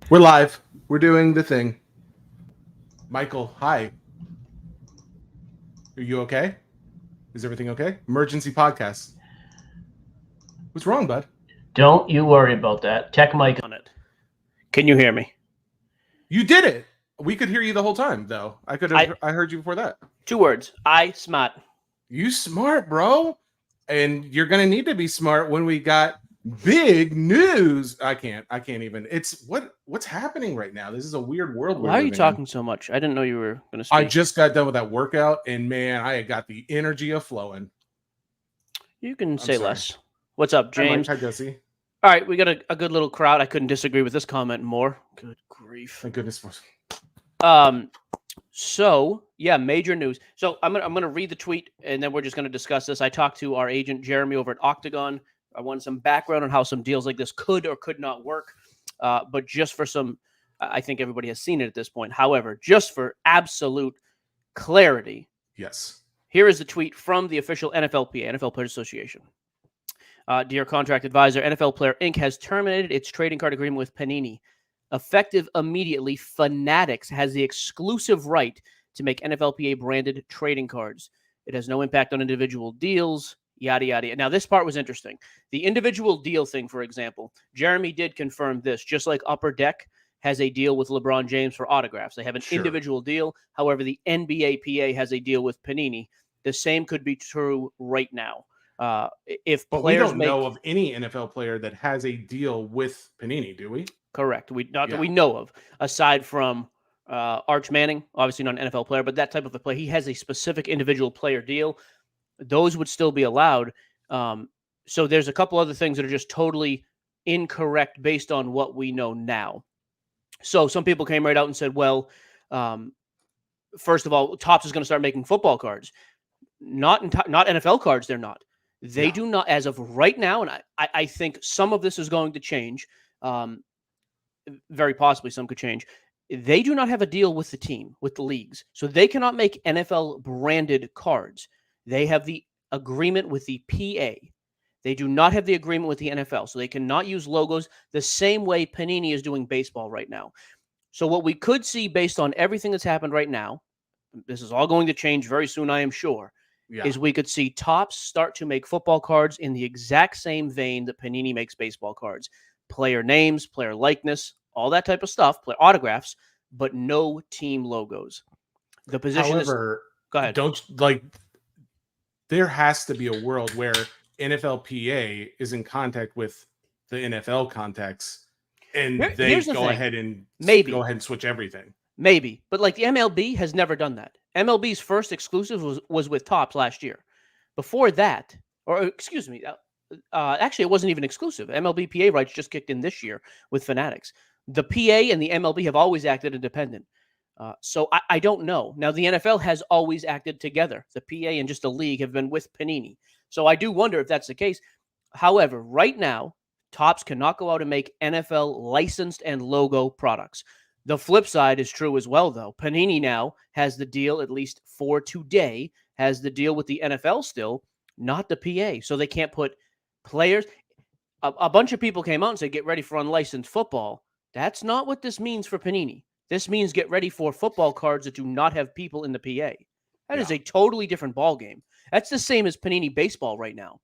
We're live. We're doing the thing. Michael, hi. Are you okay? Is everything okay? Emergency podcast. What's wrong, bud? Don't you worry about that. Tech Mike on it. Can you hear me? You did it. We could hear you the whole time, though. I heard you before that. 2 words. I smart. You smart, bro. And you're gonna need to be smart when we got big news. I can't even. It's what's happening right now. This is a weird world. Why are you talking so much? I didn't know you were going to speak. I just got done with that workout, and man, I got the energy of flowing. You can say less. What's up, James? Hi, Jesse. All right, we got a good little crowd. I couldn't disagree with this comment more. Good grief. Thank goodness for. So yeah, major news. So I'm gonna read the tweet, and then we're just gonna discuss this. I talked to our agent Jeremy over at Octagon. I wanted some background on how some deals like this could or could not work. But just for some, I think everybody has seen it at this point. However, just for absolute clarity, yes, here is the tweet from the official NFLPA, NFL Players Association. Dear contract advisor, NFL Player Inc. has terminated its trading card agreement with Panini. Effective immediately, Fanatics has the exclusive right to make NFLPA branded trading cards. It has no impact on individual deals, yada, yada. Now, this part was interesting. The individual deal thing, for example, Jeremy did confirm this, just like Upper Deck has a deal with LeBron James for autographs. They have an individual deal. However, the NBA PA has a deal with Panini. The same could be true right now. But we don't know of any NFL player that has a deal with Panini, do we? Correct. That we know of, aside from Arch Manning, obviously not an NFL player, but that type of a player. He has a specific individual player deal. Those would still be allowed. So there's a couple other things that are just totally incorrect based on what we know now. So some people came right out and said, well, first of all, Topps is going to start making football cards. Not NFL cards, they're not. They do not, as of right now, and I think some of this is going to change. Very possibly some could change. They do not have a deal with the team, with the leagues. So they cannot make NFL branded cards. They have the agreement with the PA. They do not have the agreement with the NFL. So they cannot use logos the same way Panini is doing baseball right now. So what we could see based on everything that's happened right now, this is all going to change very soon, I am sure, is we could see Topps start to make football cards in the exact same vein that Panini makes baseball cards. Player names, player likeness, all that type of stuff, player autographs, but no team logos. The position However, go ahead. There has to be a world where NFLPA is in contact with the NFL contacts, and they go ahead and switch everything. Maybe, but like the MLB has never done that. MLB's first exclusive was with Topps last year. Before that, or excuse me, actually, it wasn't even exclusive. MLB PA rights just kicked in this year with Fanatics. The PA and the MLB have always acted independent. So I don't know. Now, the NFL has always acted together. The PA and just the league have been with Panini. So I do wonder if that's the case. However, right now, Topps cannot go out and make NFL licensed and logo products. The flip side is true as well, though. Panini now has the deal, at least for today, has the deal with the NFL still, not the PA. So they can't put players. A bunch of people came out and said, get ready for unlicensed football. That's not what this means for Panini. This means get ready for football cards that do not have people in the PA. That is a totally different ballgame. That's the same as Panini Baseball right now.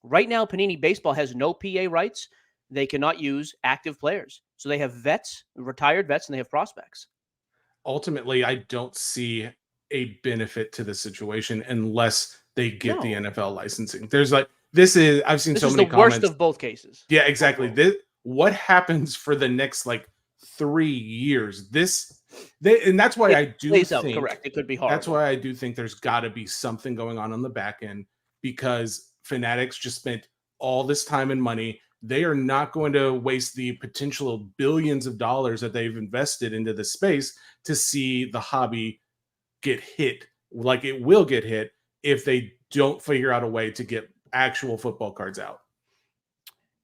Right now, Panini Baseball has no PA rights. They cannot use active players. So they have vets, retired vets, and they have prospects. Ultimately, I don't see a benefit to the situation unless they get the NFL licensing. There's I've seen so many comments. The worst of both cases. Yeah, exactly. What happens for the next 3 years? And that's why I do think correct. It could be hard. That's why I do think there's got to be something going on the back end, because Fanatics just spent all this time and money. They are not going to waste the potential billions of dollars that they've invested into the space to see the hobby get hit like it will get hit if they don't figure out a way to get actual football cards out.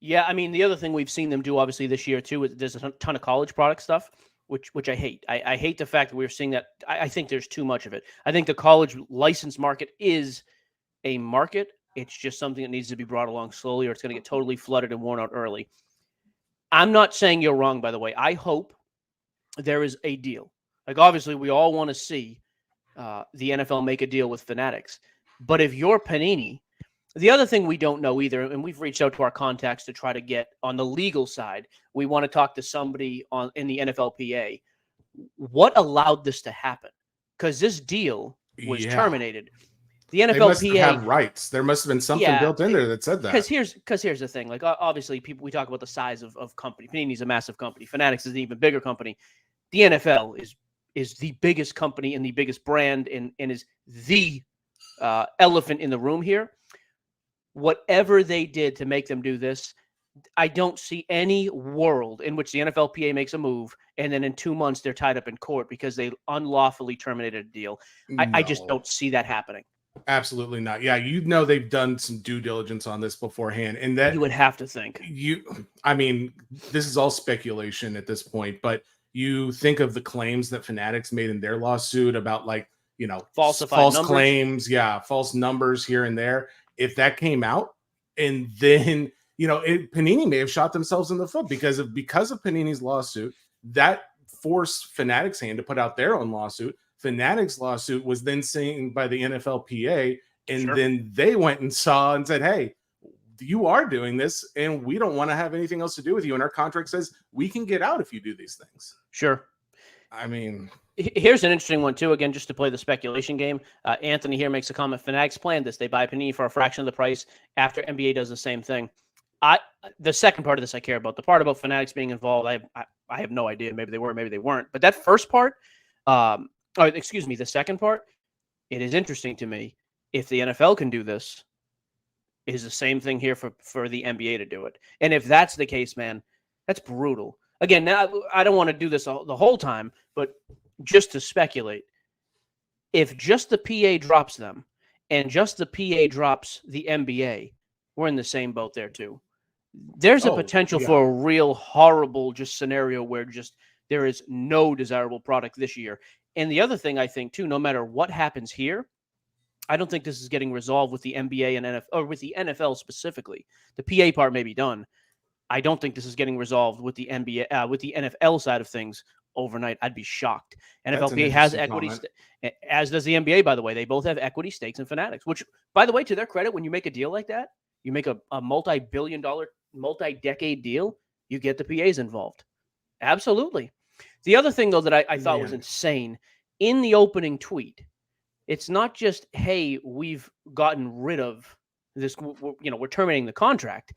Yeah, I mean, the other thing we've seen them do, obviously, this year, too, is there's a ton of college product stuff, which I hate. I hate the fact that we're seeing that. I think there's too much of it. I think the college license market is a market. It's just something that needs to be brought along slowly, or it's going to get totally flooded and worn out early. I'm not saying you're wrong, by the way. I hope there is a deal. Like, obviously, we all want to see the NFL make a deal with Fanatics. But if you're Panini, the other thing we don't know either, and we've reached out to our contacts to try to get on the legal side, we want to talk to somebody in the NFLPA. What allowed this to happen? Because this deal was terminated. The NFLPA, they must have rights. There must have been something built in there that said that. Because here's the thing. Like, obviously, we talk about the size of company. Panini's a massive company. Fanatics is an even bigger company. The NFL is the biggest company and the biggest brand and is the elephant in the room here. Whatever they did to make them do this, I don't see any world in which the NFLPA makes a move and then in 2 months they're tied up in court because they unlawfully terminated a deal. No. I just don't see that happening. Absolutely not. Yeah, they've done some due diligence on this beforehand, and that you would have to think. I mean, this is all speculation at this point, but you think of the claims that Fanatics made in their lawsuit about, like, false claims, false numbers here and there. If that came out, and then Panini may have shot themselves in the foot because of Panini's lawsuit, that forced Fanatics' hand to put out their own lawsuit. Fanatics' lawsuit was then seen by the NFLPA, and then they went and saw and said, hey, you are doing this, and we don't want to have anything else to do with you. And our contract says we can get out if you do these things. Sure. I mean, here's an interesting one, too, again, just to play the speculation game. Anthony here makes a comment. Fanatics planned this. They buy Panini for a fraction of the price after NBA does the same thing. The second part of this I care about. The part about Fanatics being involved, I have no idea. Maybe they were, maybe they weren't. But that first part, the second part, it is interesting to me. If the NFL can do this, it is the same thing here for the NBA to do it. And if that's the case, man, that's brutal. Again, now I don't want to do this the whole time, but just to speculate, if just the PA drops them and just the PA drops the NBA, we're in the same boat there too. There's a potential for a real horrible just scenario where just there is no desirable product this year. And the other thing I think too, no matter what happens here, I don't think this is getting resolved with the NBA and NFL, or with the NFL specifically. The PA part may be done. I don't think this is getting resolved with the NBA, with the NFL side of things overnight. I'd be shocked. NFLPA has equity, as does the NBA, by the way. They both have equity stakes in Fanatics, which, by the way, to their credit, when you make a deal like that, you make a multi-billion-dollar, multi-decade deal, you get the PAs involved. Absolutely. The other thing, though, that I thought was insane, in the opening tweet, it's not just, hey, we've gotten rid of this, we're terminating the contract.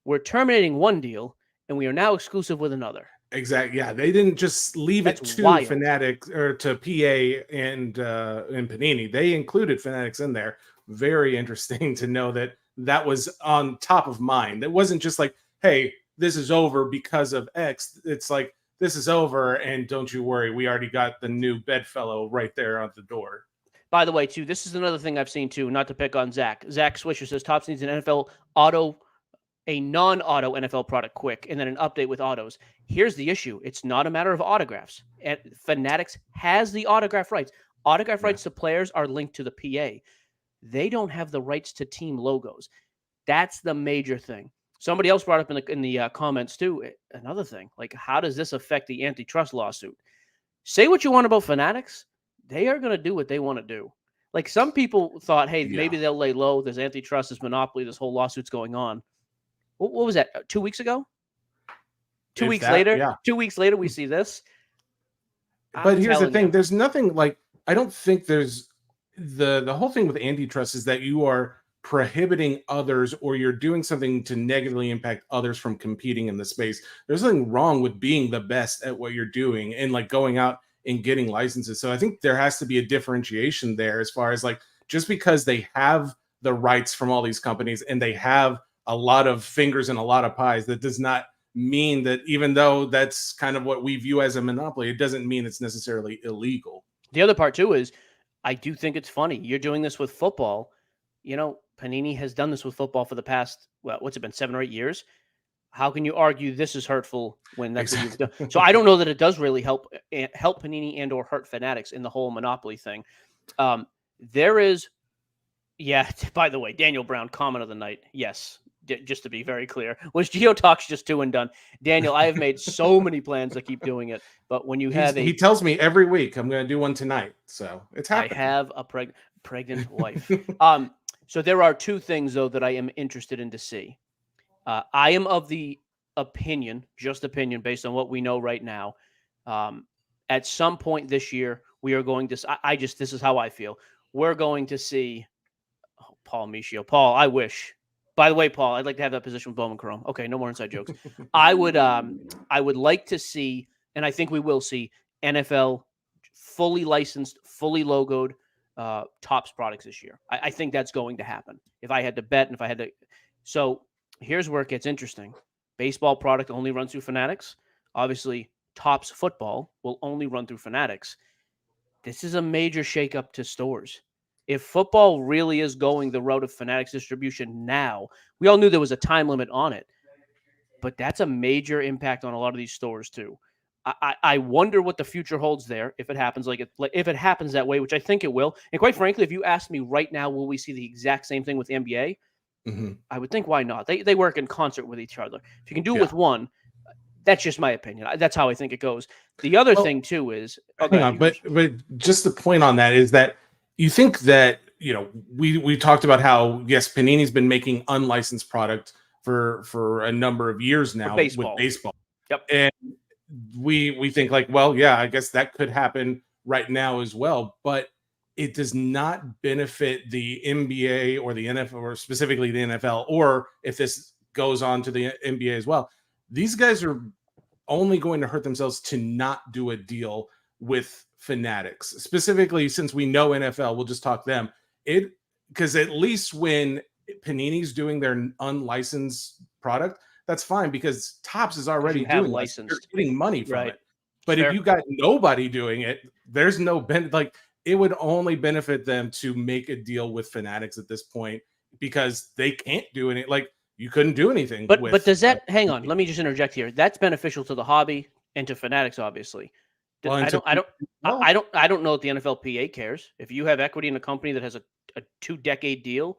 We're terminating one deal, and we are now exclusive with another. Exactly. Yeah, they didn't just leave it to Fanatics or to PA and Panini. They included Fanatics in there. Very interesting to know that was on top of mind. It wasn't just like, hey, this is over because of X. It's like, this is over, and don't you worry, we already got the new bedfellow right there on the door. By the way, too, this is another thing I've seen, too, not to pick on Zach. Zach Swisher says, Topps needs an NFL auto, a non-auto NFL product quick, and then an update with autos. Here's the issue. It's not a matter of autographs. Fanatics has the autograph rights. Autograph rights to players are linked to the PA. They don't have the rights to team logos. That's the major thing. Somebody else brought up in the comments, too, another thing. Like, how does this affect the antitrust lawsuit? Say what you want about Fanatics. They are going to do what they want to do. Like, some people thought, hey, maybe they'll lay low. There's antitrust, there's monopoly, this whole lawsuit's going on. What was that? 2 weeks ago? 2 weeks later? Yeah. 2 weeks later, we see this. But here's the thing. There's nothing like, I don't think there's the whole thing with antitrust is that you are prohibiting others, or you're doing something to negatively impact others from competing in the space. There's nothing wrong with being the best at what you're doing and like going out and getting licenses. So I think there has to be a differentiation there as far as like, just because they have the rights from all these companies and they have a lot of fingers and a lot of pies, that does not mean that, even though that's kind of what we view as a monopoly, it doesn't mean it's necessarily illegal. The other part too is, I do think it's funny. You're doing this with football. Panini has done this with football for the past, what's it been, 7 or 8 years? How can you argue this is hurtful when that's what you've done? So I don't know that it does really help Panini and or hurt Fanatics in the whole monopoly thing. There is, by the way, Daniel Brown, comment of the night. Yes, just to be very clear, was Geotalks just 2 and done? Daniel, I have made so many plans to keep doing it, but when you have he tells me every week I'm going to do one tonight, so it's happening. I have a pregnant wife. So there are 2 things though that I am interested in to see. I am of the opinion, just opinion based on what we know right now. At some point this year, we are going to. This is how I feel. We're going to see Paul Michio. Paul, I wish. By the way, Paul, I'd like to have that position with Bowman Chrome. Okay, no more inside jokes. I would like to see, and I think we will see, NFL fully licensed, fully logoed Topps products this year. I think that's going to happen. If I had to bet, and if I had to, so here's where it gets interesting. Baseball product only runs through Fanatics. Obviously, Topps football will only run through Fanatics. This is a major shakeup to stores. If football really is going the route of Fanatics distribution now, we all knew there was a time limit on it, but that's a major impact on a lot of these stores too. I wonder what the future holds there if it happens if it happens that way, which I think it will. And quite frankly, if you ask me right now, will we see the exact same thing with the NBA? Mm-hmm. I would think why not? They work in concert with each other. If you can do it with one, that's just my opinion. That's how I think it goes. The other thing too is hang on, but just the point on that is that you think that, we talked about how, yes, Panini's been making unlicensed product for a number of years now with baseball. Yep. And we think like, well, yeah, I guess that could happen right now as well, but it does not benefit the NBA or the NFL, or specifically the NFL, or if this goes on to the NBA as well. These guys are only going to hurt themselves to not do a deal with Fanatics, specifically since we know NFL. We'll just talk them. Because at least when Panini's doing their unlicensed product, that's fine because Topps is already doing licensed. You're getting money from it. But if you got nobody doing it, there's no benefit. Like, it would only benefit them to make a deal with Fanatics at this point because they can't do anything. Like, you couldn't do anything. But does that hang on? Let me just interject here. That's beneficial to the hobby and to Fanatics, obviously. Well, I don't know if the NFLPA cares. If you have equity in a company that has a 2-decade deal.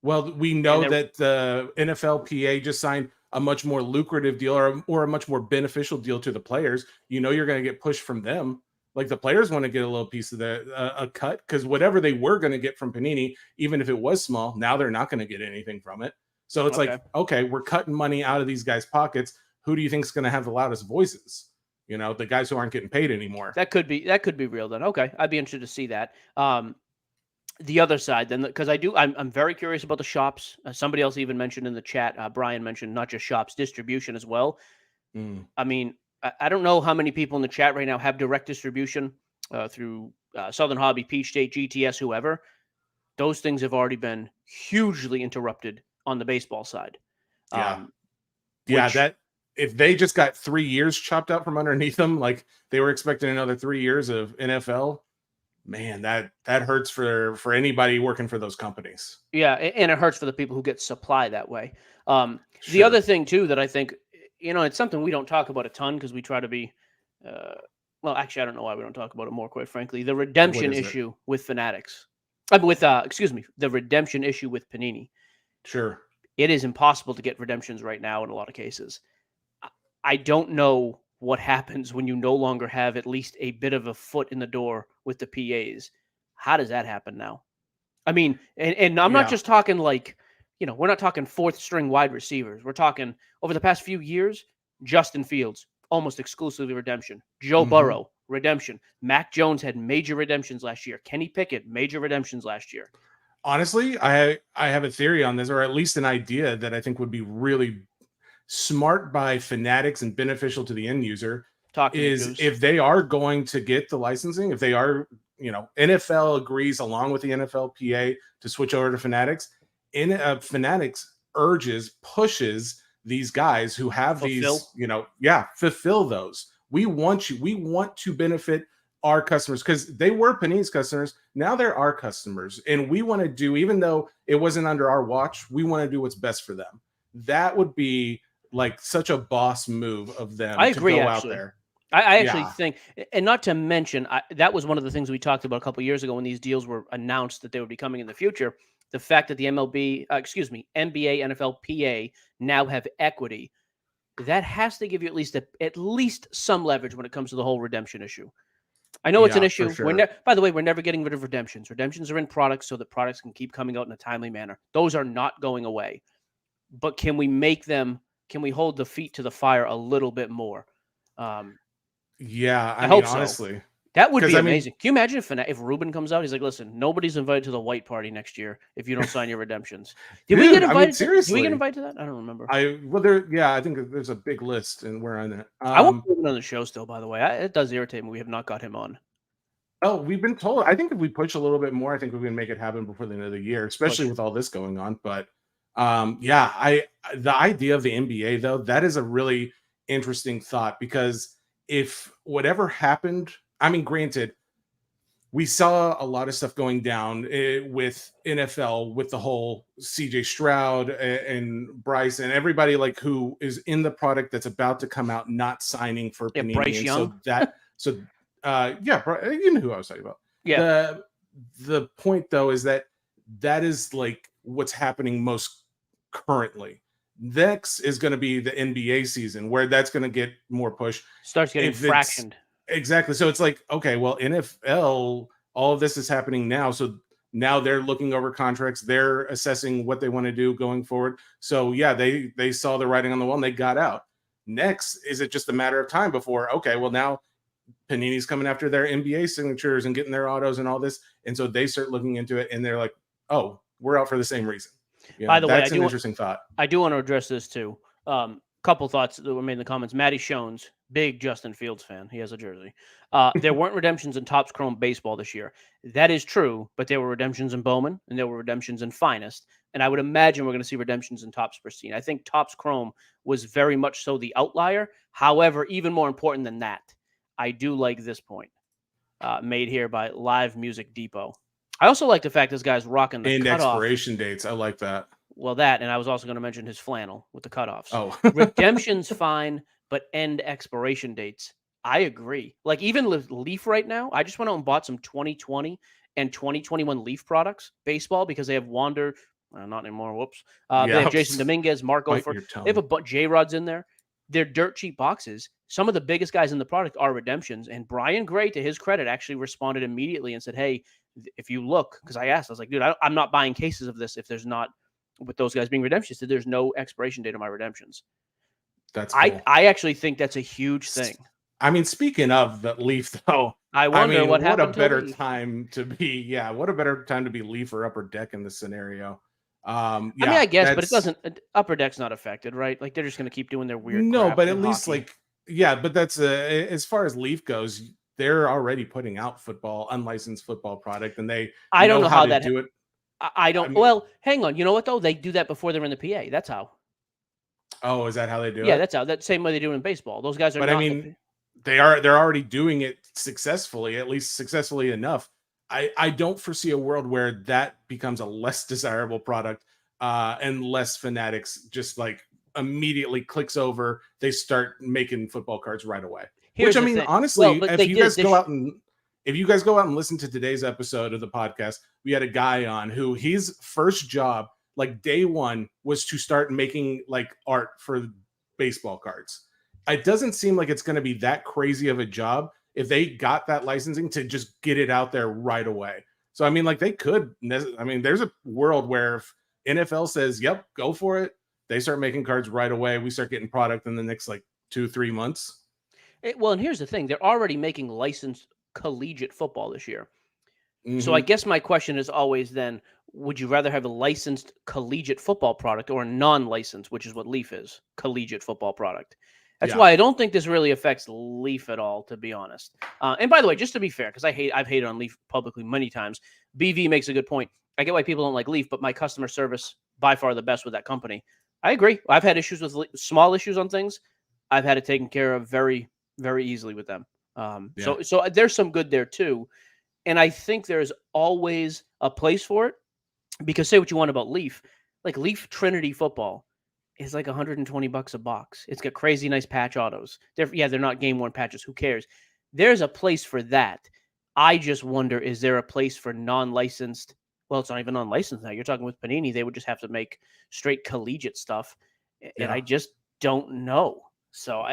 Well, we know that the NFLPA just signed a much more lucrative deal or a much more beneficial deal to the players. You're going to get pushed from them. Like, the players want to get a little piece of a cut, because whatever they were going to get from Panini, even if it was small, now they're not going to get anything from it. So it's okay, we're cutting money out of these guys' pockets. Who do you think is going to have the loudest voices? The guys who aren't getting paid anymore. That could be real then. Okay, I'd be interested to see that. The other side then, because I'm very curious about the shops. Somebody else even mentioned in the chat, Brian mentioned not just shops, distribution as well. I mean, I don't know how many people in the chat right now have direct distribution through Southern Hobby, Peach State, GTS, whoever. Those things have already been hugely interrupted on the baseball side. That if they just got 3 years chopped out from underneath them, like they were expecting another 3 years of NFL, man, that hurts for anybody working for those companies. Yeah, and it hurts for the people who get supply that way. The other thing too that I think, it's something we don't talk about a ton because we try to be, well, actually, I don't know why we don't talk about it more, quite frankly. The redemption issue with Fanatics. The redemption issue with Panini. Sure. It is impossible to get redemptions right now in a lot of cases. I don't know what happens when you no longer have at least a bit of a foot in the door with the PAs. How does that happen now? I mean, and I'm not just talking like, we're not talking 4th string wide receivers. We're talking over the past few years, Justin Fields, almost exclusively redemption. Joe Burrow, redemption. Mac Jones had major redemptions last year. Kenny Pickett, major redemptions last year. Honestly, I have a theory on this, or at least an idea that I think would be really smart by Fanatics and beneficial to the end user. If they are going to get the licensing, if they are, NFL agrees along with the NFLPA to switch over to Fanatics, Fanatics pushes these guys who have fulfill those. We want to benefit our customers because they were Panini's customers. Now they're our customers. And we want to do, even though it wasn't under our watch, we want to do what's best for them. That would be like such a boss move of them. I agree, to go actually. out there. I actually think, and not to mention, that was one of the things we talked about a couple of years ago when these deals were announced that they would be coming in the future. the fact that the NBA, NFLPA now have equity, that has to give you at least some leverage when it comes to the whole redemption issue. I know it's an Yeah, issue. for sure. By the way, we're never getting rid of redemptions. Redemptions are in products so that products can keep coming out in a timely manner. Those are not going away. But can we hold the feet to the fire a little bit more? Yeah, I I mean, hope so. honestly, That would be 'cause, I mean, amazing. Can you imagine if Ruben comes out? He's like, "Listen, nobody's invited to the white party next year if you don't sign your redemptions." Did we get dude, I mean, invited? Did we get seriously. invited to that? I don't remember. I think there's a big list, and we're on it. I want Ruben on the show still. By the way, it does irritate me we have not got him on. Oh, we've been told. I think if we push a little bit more, I think we can make it happen before the end of the year, especially with all this going on. But yeah, the idea of the NBA though, that is a really interesting thought because if whatever happened, I mean, granted, we saw a lot of stuff going down with NFL with the whole CJ Stroud and Bryce and everybody like who is in the product that's about to come out not signing for Panini. Bryce and Young. You know who I was talking about. Yeah. The point though is that is like what's happening most currently. Next is going to be the NBA season where that's going to get more push. Starts getting fractioned. Exactly. So it's like, okay, well, NFL, all of this is happening now. So now they're looking over contracts. They're assessing what they want to do going forward. So yeah, they saw the writing on the wall and they got out. Next, is it just a matter of time before, okay, well, now Panini's coming after their NBA signatures and getting their autos and all this. And so they start looking into it and they're like, oh, we're out for the same reason. By the way, that's an interesting thought. I do want to address this too. Couple thoughts that were made in the comments. Matty Shones, big Justin Fields fan. He has a jersey. There weren't redemptions in Topps Chrome Baseball this year. That is true, but there were redemptions in Bowman and there were redemptions in Finest. And I would imagine we're going to see redemptions in Topps Pristine. I think Topps Chrome was very much so the outlier. However, even more important than that, I do like this point made here by Live Music Depot. I also like the fact this guy's rocking the cutoff. Expiration dates. I like that. Well, and I was also going to mention his flannel with the cutoffs. Oh, redemption's fine, but end expiration dates. I agree. Like even with Leaf right now, I just went out and bought some 2020 and 2021 Leaf products, baseball, because they have Wander, not anymore. Whoops. They have Jason Dominguez, Mark Ofer. They have a J-Rods in there. They're dirt cheap boxes. Some of the biggest guys in the product are redemptions. And Brian Gray, to his credit, actually responded immediately and said, hey, if you look, because I asked, I was like, dude, I'm not buying cases of this if there's not, with those guys being redemptions, so there's no expiration date on my redemptions. That's cool. I actually think that's a huge thing. I mean, speaking of the Leaf, though, I wonder what happened. What a better time to be. Yeah, what a better time to be Leaf or Upper Deck in this scenario. I mean, I guess, but it doesn't. Upper Deck's not affected, right? Like they're just going to keep doing their weird. No, but at least hockey. But that's as far as Leaf goes, they're already putting out unlicensed football product, and I don't know how to do it. I don't. Well, hang on. You know what though? They do that before they're in the PA. That's how. Oh, is that how they do it? Yeah, that's how. That same way they do in baseball. Those guys are. But I mean, they're already doing it successfully, at least successfully enough. I don't foresee a world where that becomes a less desirable product, unless Fanatics just like immediately clicks over. They start making football cards right away. Which I mean, honestly, if you guys go out and listen to today's episode of the podcast, we had a guy on who his first job, like day one, was to start making like art for baseball cards. It doesn't seem like it's going to be that crazy of a job if they got that licensing to just get it out there right away. So, I mean, like they could, I mean, there's a world where if NFL says, yep, go for it, they start making cards right away. We start getting product in the next like 2-3 months. Well, and here's the thing. They're already making licensed collegiate football this year. Mm-hmm. So I guess my question is always then, would you rather have a licensed collegiate football product or a non-licensed, which is what Leaf is, collegiate football product? That's why I don't think this really affects Leaf at all, to be honest. And by the way, just to be fair, because I've hated on Leaf publicly many times, BV makes a good point. I get why people don't like Leaf, but my customer service, by far the best with that company. I agree. I've had issues with small issues on things. I've had it taken care of very, very easily with them. So there's some good there too. And I think there's always a place for it, because say what you want about Leaf, like Leaf Trinity football is like $120 a box. It's got crazy nice patch autos. They're not game worn patches. Who cares? There's a place for that. I just wonder, is there a place for non-licensed Well, it's not even unlicensed now. You're talking with Panini, they would just have to make straight collegiate stuff, and I just don't know. So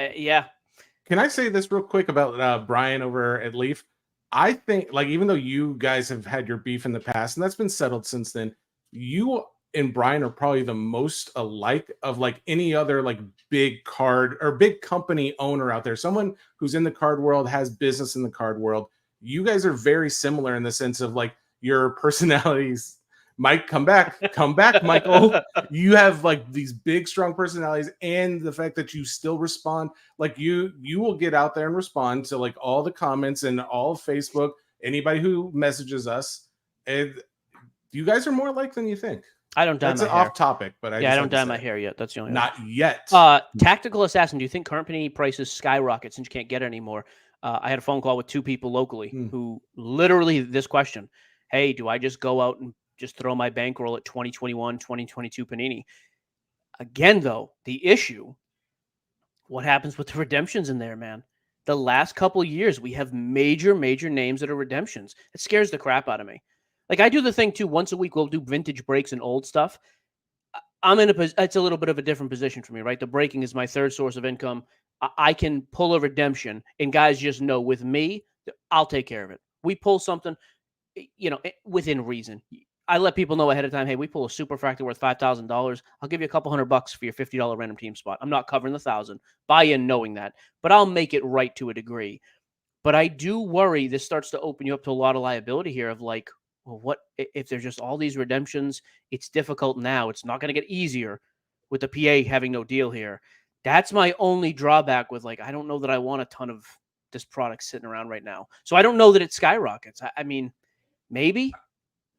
Can I say this real quick about Brian over at Leaf? I think, like, even though you guys have had your beef in the past, and that's been settled since then, you and Brian are probably the most alike of like any other like big card or big company owner out there. Someone who's in the card world, has business in the card world. You guys are very similar in the sense of like your personalities. Mike, come back, Michael. You have like these big, strong personalities, and the fact that you still respond. Like you will get out there and respond to like all the comments and all of Facebook, anybody who messages us. And you guys are more alike than you think. I don't dye That's my an hair. off topic, but I don't dye my hair yet. That's the only not yet. Tactical Assassin, do you think current Panini prices skyrocket since you can't get it anymore? I had a phone call with two people locally who literally this question: hey, do I just go out and just throw my bankroll at 2021, 2022 Panini? Again, though, the issue, what happens with the redemptions in there, man? The last couple of years, we have major names that are redemptions. It scares the crap out of me. Like, I do the thing, too. Once a week, we'll do vintage breaks and old stuff. I'm in it's a little bit of a different position for me, right? The breaking is my third source of income. I can pull a redemption, and guys just know with me, I'll take care of it. We pull something, within reason. I let people know ahead of time, hey, we pull a superfractor worth $5,000. I'll give you a couple $100 for your $50 random team spot. I'm not covering the 1,000. Buy in knowing that, but I'll make it right to a degree. But I do worry this starts to open you up to a lot of liability here of like, well, what if there's just all these redemptions? It's difficult now. It's not going to get easier with the PA having no deal here. That's my only drawback with like, I don't know that I want a ton of this product sitting around right now. So I don't know that it skyrockets. I mean, maybe,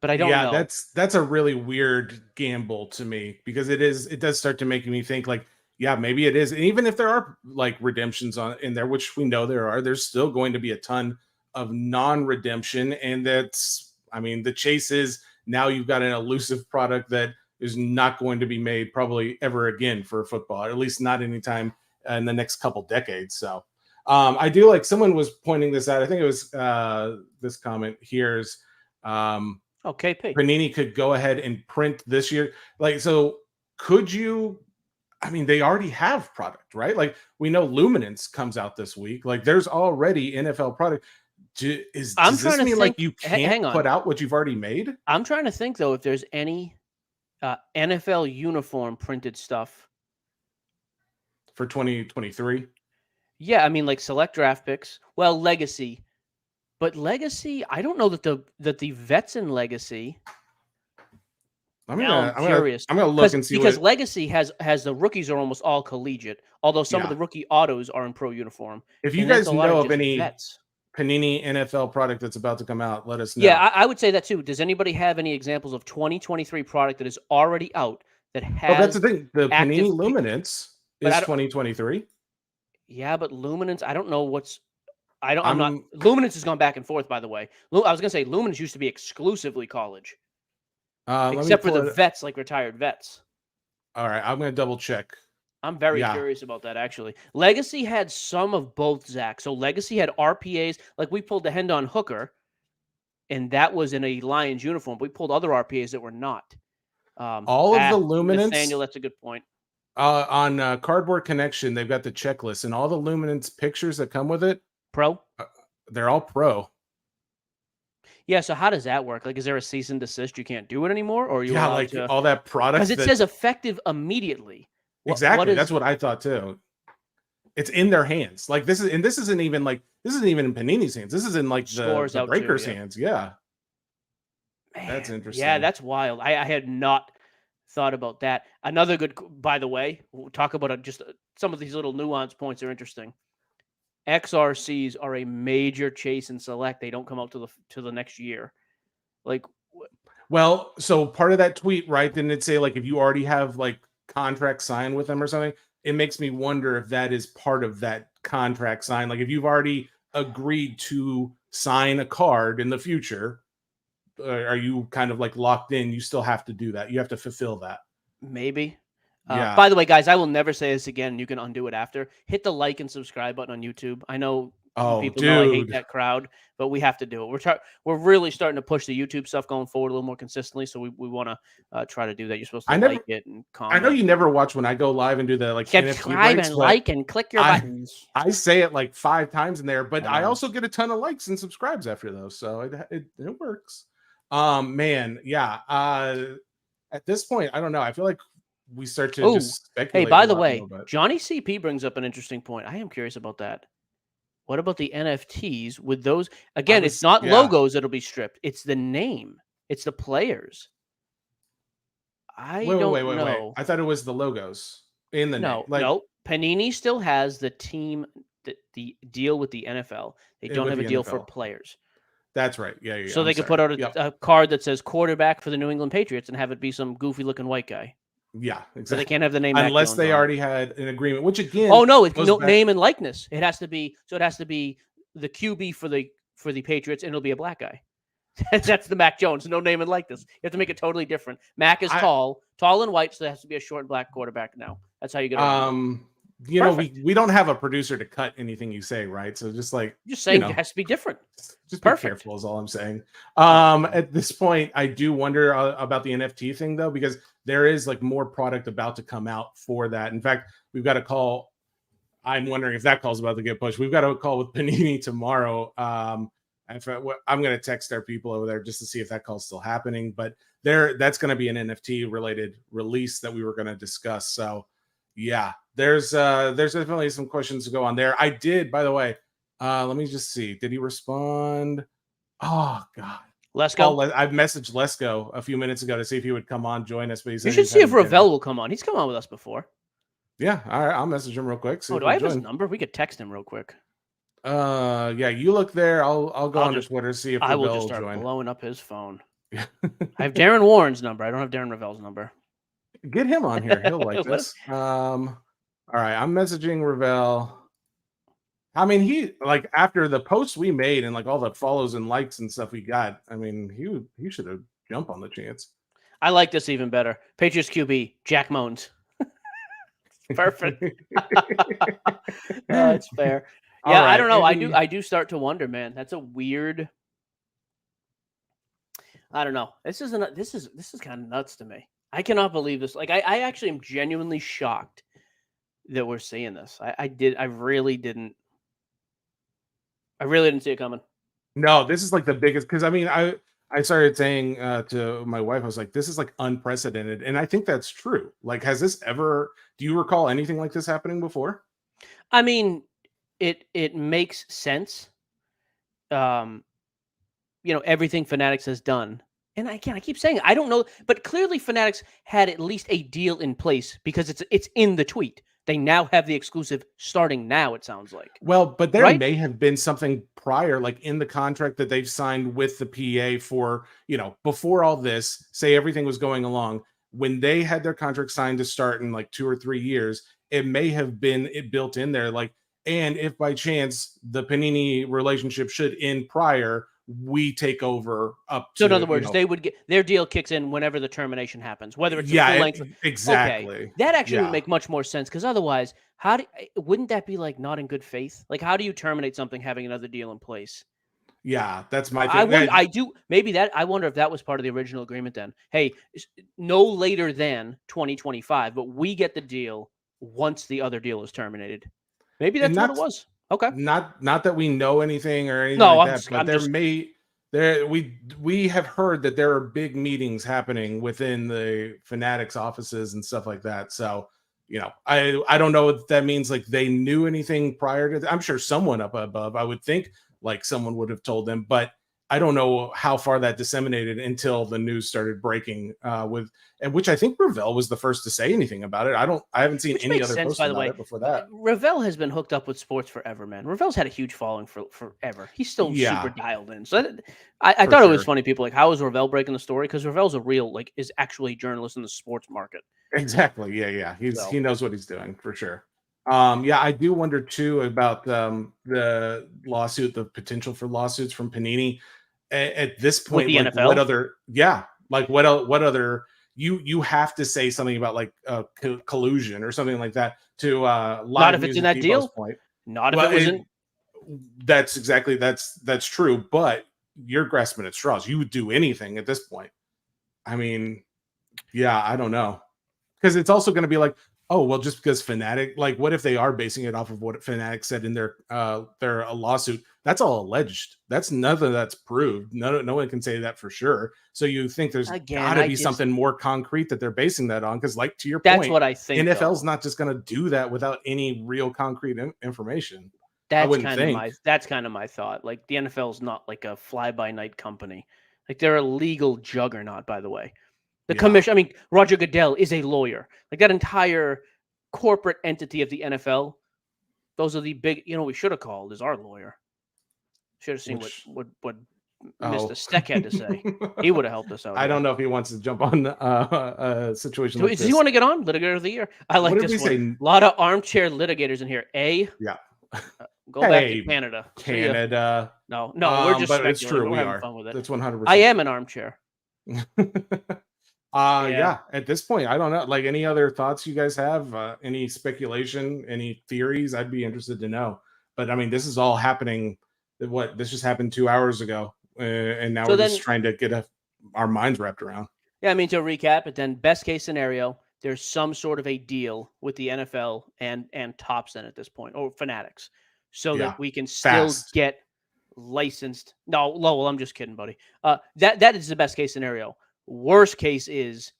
but I don't know. That's a really weird gamble to me because it does start to make me think like, yeah, maybe it is. And even if there are like redemptions in there, which we know there are, there's still going to be a ton of non-redemption. And the chase is now you've got an elusive product that is not going to be made probably ever again for football, or at least not anytime in the next couple decades. So I do like someone was pointing this out. I think it was this comment here's KP. Panini could go ahead and print this year. Like, so could you? I mean, they already have product, right? Like we know Luminance comes out this week. Like there's already NFL product. Does this mean like you can't put out what you've already made? I'm trying to think though if there's any NFL uniform printed stuff for 2023. Yeah, I mean like select draft picks. Well, Legacy. But Legacy, I don't know that the vets in Legacy. I'm gonna look and see because Legacy has the rookies are almost all collegiate, although some of the rookie autos are in pro uniform. If you guys know of any Panini NFL product that's about to come out, let us know. Yeah, I would say that too. Does anybody have any examples of 2023 product that is already out that has? Oh, that's the thing. The Panini Luminance is 2023. Yeah, but Luminance, I don't know what's. Luminance has gone back and forth, by the way. I was going to say Luminance used to be exclusively college. Except for the vets, like retired vets. All right, I'm going to double check. I'm very curious about that, actually. Legacy had some of both, Zach. So Legacy had RPAs. Like we pulled the Hendon Hooker, and that was in a Lions uniform. We pulled other RPAs that were not. All of the Luminance. Nathaniel, that's a good point. On Cardboard Connection, they've got the checklist, and all the Luminance pictures that come with it. Pro? They're all pro. Yeah, so how does that work? Like, is there a cease and desist? You can't do it anymore? Or are you allowed like all that product? Because it says effective immediately. Exactly. That's what I thought too. It's in their hands. Like this isn't even in Panini's hands. This is in like the Breakers' hands. Yeah. Man, that's interesting. Yeah, that's wild. I had not thought about that. Another good, by the way, we'll talk about just some of these little nuance points are interesting. XRCs are a major chase and select. They don't come out to the next year. Like, well, so part of that tweet, right? Didn't it say like if you already have like contract signed with them or something? It makes me wonder if that is part of that contract sign. Like if you've already agreed to sign a card in the future, are you kind of like locked in? You still have to do that. You have to fulfill that. Maybe. Yeah. By the way, guys, I will never say this again. You can undo it after. Hit the like and subscribe button on YouTube. I know Oh, People know I hate dude. that crowd, but we have to do it. We're really starting to push the YouTube stuff going forward a little more consistently. So we want to try to do that. You're supposed to like it and comment. I know you never watch when I go live and do the like subscribe NFT breaks, and like and click your buttons. I say it like 5 times in there, but I know. also get a ton of likes and subscribes after those, so it works. Man, yeah. At this point, I don't know. I feel like we start to just speculate. Hey, by the way, Johnny CP brings up an interesting point. I am curious about that. What about the NFTs with those? Again, it's not logos that'll be stripped. It's the name. It's the players. I don't know. I thought it was the logos in the name. No. Panini still has the team, the deal with the NFL. They don't have a deal for players. That's right. Yeah. So they could put out a card that says quarterback for the New England Patriots and have it be some goofy looking white guy. Yeah, exactly. So they can't have the name unless they already had an agreement. Which again, it's no name and likeness. It has to be the QB for the Patriots, and it'll be a black guy. That's the Mac Jones. No name and likeness. You have to make it totally different. Mac is tall and white, so there has to be a short black quarterback now. That's how you get around. You know, we don't have a producer to cut anything you say, right? So just saying it has to be different. Just be careful is all I'm saying. At this point, I do wonder about the NFT thing though, because there is like more product about to come out for that. In fact, we've got a call. I'm wondering if that call's about to get pushed. We've got a call with Panini tomorrow. I'm going to text our people over there just to see if that call's still happening. But that's going to be an NFT related release that we were going to discuss. So yeah, there's definitely some questions to go on there. I did, by the way. Let me just see. Did he respond? Oh God. Lesko. I messaged Lesko a few minutes ago to see if he would come on, join us. But he said you should see if Ravel will come on. He's come on with us before. Yeah, all right. I'll message him real quick. Do I have his number? We could text him real quick. Yeah. You look there. I'll go on Twitter see if I will just start blowing up his phone. I have Darren Warren's number. I don't have Darren Ravel's number. Get him on here. He'll like this. All right. I'm messaging Ravel. I mean, he after the posts we made and like all the follows and likes and stuff we got. I mean, he should have jumped on the chance. I like this even better. Patriots QB Jack Moans. Perfect. It's fair. Yeah, right. I don't know. I do start to wonder, man. That's a weird. I don't know. This is kind of nuts to me. I cannot believe this. Like, I actually am genuinely shocked that we're seeing this. I really didn't see it coming. No, this is like the biggest, because I mean, I started saying to my wife, I was like, this is like unprecedented. And I think that's true. Like, do you recall anything like this happening before? I mean, it makes sense. Everything Fanatics has done. And I keep saying it, I don't know, but clearly Fanatics had at least a deal in place because it's in the tweet. They now have the exclusive starting now, it sounds like. Well, but there may have been something prior, like in the contract that they've signed with the PA for, before all this, say everything was going along, when they had their contract signed to start in like 2 or 3 years, it may have been built in there. Like, and if by chance the Panini relationship should end prior, we take over up to. So in other words, they would get their deal kicks in whenever the termination happens, whether it's full length. Exactly. Okay. That actually would make much more sense, because otherwise, wouldn't that be like not in good faith? Like, how do you terminate something having another deal in place? Yeah, that's my thing. I wonder if that was part of the original agreement then. Hey, no later than 2025, but we get the deal once the other deal is terminated. Maybe that's what it was. Okay. Not that we know anything or anything like that, but we have heard that there are big meetings happening within the Fanatics offices and stuff like that. So, I don't know what that means. Like, they knew anything prior to I'm sure someone up above, I would think like someone would have told them, but I don't know how far that disseminated until the news started breaking which I think Ravel was the first to say anything about it. I haven't seen any other posts about it before that. Ravel has been hooked up with sports forever, man. Ravel's had a huge following for forever. He's still super dialed in. So I thought it was funny. People like, how is Ravel breaking the story? Because Ravel's is actually a journalist in the sports market. Exactly. Yeah. He knows what he's doing for sure. I do wonder too about the lawsuit, the potential for lawsuits from Panini. At this point, with the NFL? What other you have to say something about like collusion or something like that to not if it's in that deal. Point. Not if it was in. That's true, but you're grasping at straws. You would do anything at this point. I mean, yeah, I don't know. Because it's also going to be like, oh, well, just because Fanatic, like, what if they are basing it off of what Fanatic said in their lawsuit? That's all alleged. That's nothing that's proved. No one can say that for sure. So you think there's got to be something more concrete that they're basing that on? Because, like, to your point, that's what I think. NFL's not just going to do that without any real concrete information. That's kind of my thought. Like, the NFL is not like a fly-by-night company. Like, they're a legal juggernaut, by the way. The commission, I mean, Roger Goodell is a lawyer. Like, that entire corporate entity of the NFL, those are the big, we should have called is our lawyer. Should have seen what Mr. Steck had to say. He would have helped us out. I don't know if he wants to jump on a situation like this. Does he want to get on? Litigator of the Year? I like this one. A lot of armchair litigators in here. Yeah. Go back to Canada. Canada. No, we're just but it's true. We're we having are. fun with it. That's 100%. I am an armchair. Yeah. At this point, I don't know. Like, any other thoughts you guys have? Any speculation? Any theories? I'd be interested to know. But I mean, this is all happening. This just happened 2 hours ago, and now we're just trying to get our minds wrapped around. Yeah, I mean, to recap it, then best case scenario, there's some sort of a deal with the NFL and Topson at this point, or Fanatics, so that we can still get licensed. No, Lowell, I'm just kidding, buddy. That is the best case scenario. Worst case is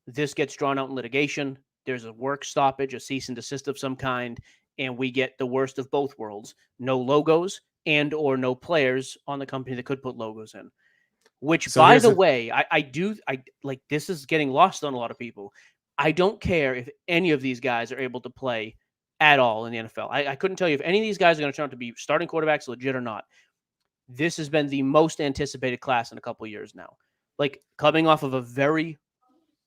this gets drawn out in litigation. There's a work stoppage, a cease and desist of some kind, and we get the worst of both worlds: no logos and or no players on the company that could put logos in. Which, by the way, I like, this is getting lost on a lot of people. I don't care if any of these guys are able to play at all in the NFL. I couldn't tell you if any of these guys are going to turn out to be starting quarterbacks legit or not. This has been the most anticipated class in a couple of years now. Like, coming off of a very,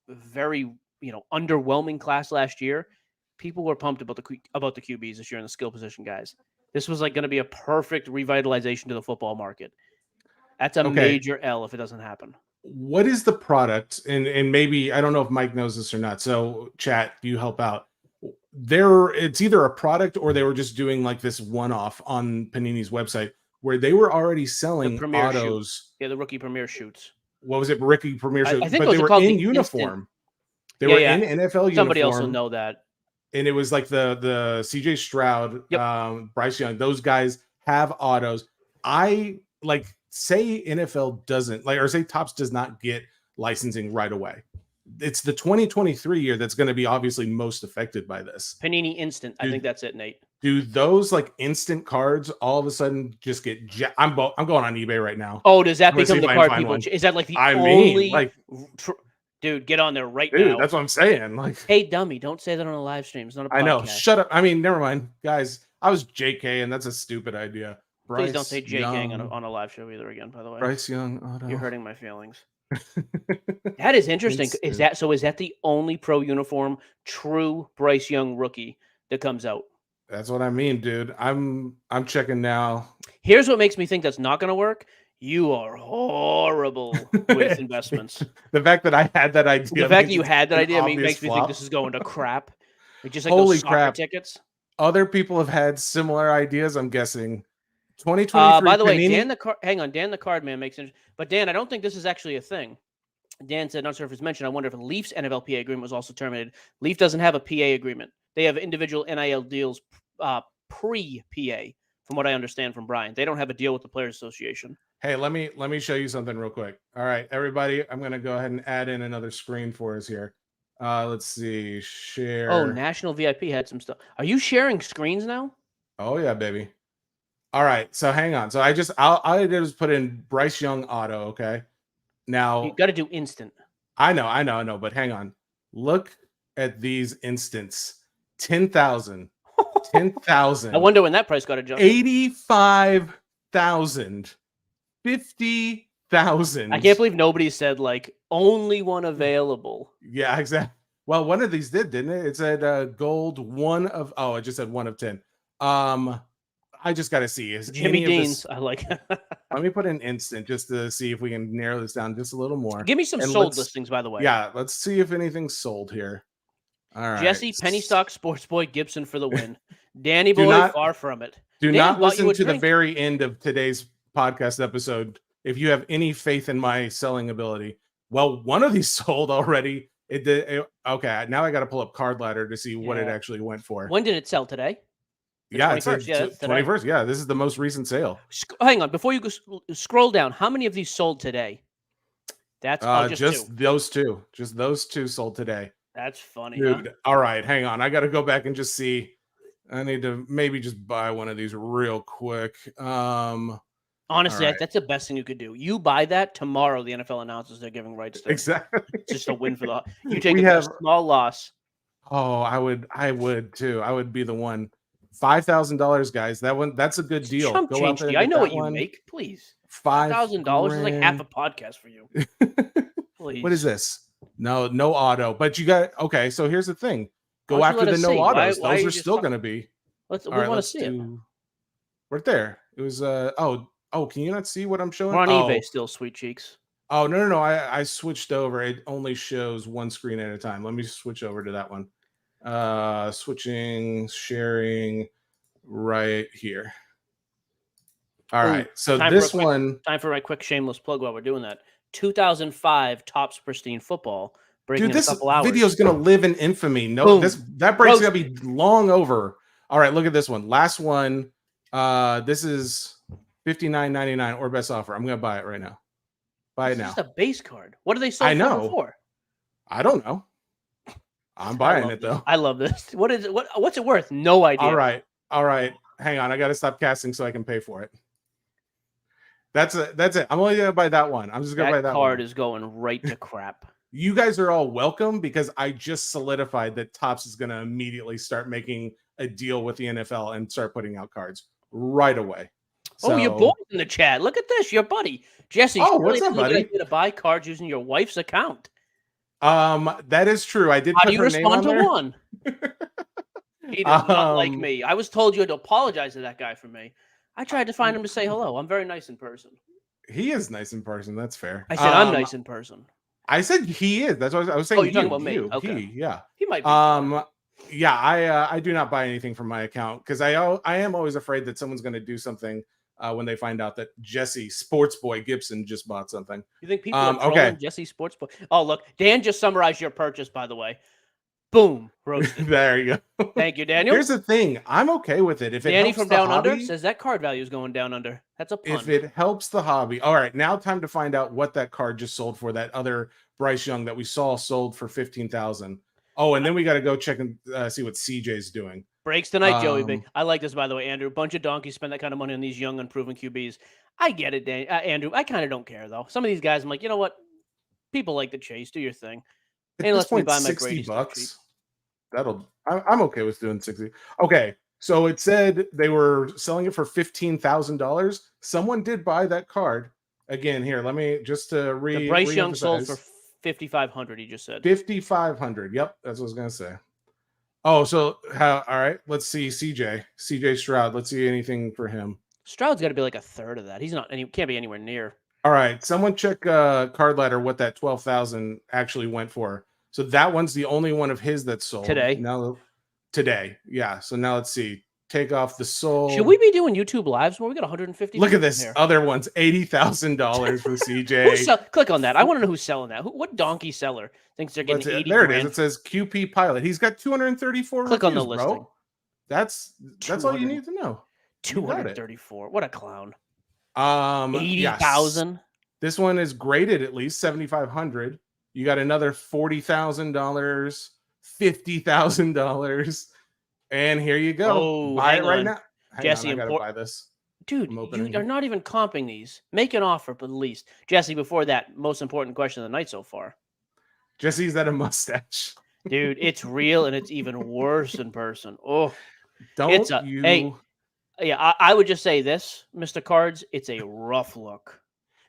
very, underwhelming class last year, people were pumped about the QBs this year and the skill position guys. This was like going to be a perfect revitalization to the football market. That's a major L if it doesn't happen. What is the product? And maybe, I don't know if Mike knows this or not. So chat, you help out. It's either a product or they were just doing like this one-off on Panini's website where they were already selling autos. Shoot. Yeah, the rookie premiere shoots. What was it? Rookie premiere shoots. I think but they were in uniform. Instant. They were in NFL uniform. Somebody else will know that. And it was like the CJ Stroud, Bryce Young. Those guys have autos. I say NFL doesn't or say Topps does not get licensing right away. It's the 2023 year that's going to be obviously most affected by this. Panini Instant. I think that's it, Nate. Do those instant cards all of a sudden just get? I'm going on eBay right now. Oh, does that become the card people? Is that like the only? Dude, get on there right now. That's what I'm saying. Hey, dummy, don't say that on a live stream. It's not a podcast. I know. Shut up. I mean, never mind, guys. I was JK, and that's a stupid idea. Please don't say JK on a live show either again, by the way. Bryce Young auto. You're hurting my feelings. That is interesting. Is that the only pro uniform true Bryce Young rookie that comes out? That's what I mean, dude. I'm checking now. Here's what makes me think that's not going to work. You are horrible with investments. The fact that I had that idea. The fact that you had that idea makes me think this is going to crap. It's just like holy those crap tickets. Other people have had similar ideas, I'm guessing. 2023. By the way, Panini? Dan the card man makes it. But Dan, I don't think this is actually a thing. Dan said, not sure if it's mentioned. I wonder if Leaf's NFLPA agreement was also terminated. Leaf doesn't have a PA agreement. They have individual NIL deals pre-PA, from what I understand from Brian. They don't have a deal with the Players Association. Hey, let me show you something real quick. All right, everybody, I'm going to go ahead and add in another screen for us here. Let's see, share. Oh, National VIP had some stuff. Are you sharing screens now? Oh, yeah, baby. All right, so hang on. So all I did was put in Bryce Young auto, okay? Now you got to do instant. I know, but hang on. Look at these instants. 10,000. 10,000. I wonder when that price got adjusted. 85,000. 50,000. I can't believe nobody said only one available. Yeah, exactly. Well, one of these didn't it? It said gold one of. Oh, it just said 1 of 10. I just got to see. Is Jimmy Dean's. I like it. Let me put in instant just to see if we can narrow this down just a little more. Give me some sold listings, by the way. Yeah, let's see if anything's sold here. All right. Jesse, Penny Stock, Sports Boy, Gibson for the win. Danny Boy, far from it. Do Dan not bought you listen a to the drink. very end of today's podcast episode if you have any faith in my selling ability. Well, one of these sold already. It did. Okay, now I got to pull up Card Ladder to see what it Yeah. actually went for. When did it sell today? The Yeah, it's 21st. Yeah, that's today. 21st. Yeah, this is the most recent sale. Hang on, before you go scroll down, how many of these sold today? That's just 2. Just those two. Just those two sold today. That's funny, Dude, huh? all right, hang on. I got to go back and just see. I need to maybe just buy one of these real quick. Honestly, right. that's the best thing you could do. You buy that tomorrow. The NFL announces they're giving rights to it. Exactly. It's just a win for the. You take a small loss. Oh, I would too. I would be the one. $5,000, guys. That's a good deal. Chump Go out change there. I know what you make. Please, $5,000 is like half a podcast for you. Please. What is this? No auto. But you got okay. So here's the thing. Go Why don't you after let the no us see? autos. Why Those you are just still talk- going to be. We want to see it. Right there. It was can you not see what I'm showing? We're on eBay still, sweet cheeks. Oh, no. I switched over. It only shows one screen at a time. Let me switch over to that one. Sharing right here. All right. So this one. Time for my quick shameless plug while we're doing that. 2005 Topps Pristine Football. Dude, this video is going to live in infamy. No, that break's going to be long over. All right. Look at this one. Last one. This is $59.99 or best offer. I'm going to buy it right now. Buy it now. It's a base card. What are they selling for? I don't know. I'm buying it though. I love this. What is it? What's it worth? No idea. All right. Hang on. I got to stop casting so I can pay for it. That's it. I'm only going to buy that one. I'm just going to buy that card one. is going right to crap. You guys are all welcome because I just solidified that Topps is going to immediately start making a deal with the NFL and start putting out cards right away. So, your boy's in the chat. Look at this, your buddy Jesse. Oh, what's up, buddy? To buy cards using your wife's account. That is true. I did. How do you respond to one? He does not like me. I was told you had to apologize to that guy for me. I tried to find him to say hello. I'm very nice in person. He is nice in person. That's fair. I said I'm nice in person. I said he is. That's what I was saying. Oh, you're talking about me. Okay. Yeah. He might be. Yeah, I do not buy anything from my account because I am always afraid that someone's going to do something when they find out that Jesse Sports Boy Gibson just bought something. You think people are trolling Jesse Sports Boy? Oh, look, Dan just summarized your purchase, by the way. Boom, roasted. There you go. Thank you, Daniel. Here's the thing. I'm okay with it. If it Danny helps from the Down hobby, Under says that card value is going down under. That's a pun. If it helps the hobby. All right, now time to find out what that card just sold for. That other Bryce Young that we saw sold for $15,000. Oh, and then we got to go check and see what CJ's doing. Breaks tonight, Joey B. I like this, by the way, Andrew. A bunch of donkeys spend that kind of money on these young, unproven QBs. I get it, Andrew. I kind of don't care, though. Some of these guys, I'm like, you know what? People like the chase. Do your thing. At this point, buy my $60. I'm okay with doing 60. Okay, so it said they were selling it for $15,000. Someone did buy that card. Again, here, let me just read. The Bryce Young sold for $5,500. He just said $5,500. Yep, that's what I was gonna say. Oh, so all right. Let's see, CJ Stroud. Let's see anything for him. Stroud's got to be like a third of that. He's not. He can't be anywhere near. All right, someone check Card Ladder what that 12,000 actually went for. So that one's the only one of his that's sold today. Yeah. So now let's see. Take off the sold. Should we be doing YouTube lives where we got 150? Look at this other one's $80,000 for CJ. Click on that. I want to know who's selling that. What donkey seller thinks they're getting 80? There it is. It says QP Pilot. He's got 234. Click on the listing. Bro. That's all you need to know. 234. What a clown. 80,000. Yes. This one is graded at least 7,500. You got another $40,000, $50,000, and here you go. Oh, buy it right now, Jesse. I gotta buy this, dude. You're not even comping these. Make an offer, but at least Jesse. Before that, most important question of the night so far. Jesse's that a mustache, dude? It's real, and it's even worse in person. Oh, Hey, yeah. I would just say this, Mr. Cards. It's a rough look.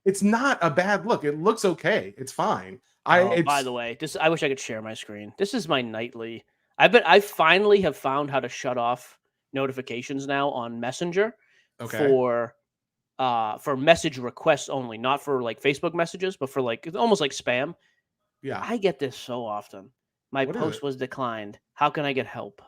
It's not a bad look. It looks okay. It's fine. By the way, I wish I could share my screen. This is my nightly. I finally have found how to shut off notifications now on Messenger for message requests only, not for like Facebook messages, but for like almost like spam. Yeah, I get this so often. My post was declined. How can I get help?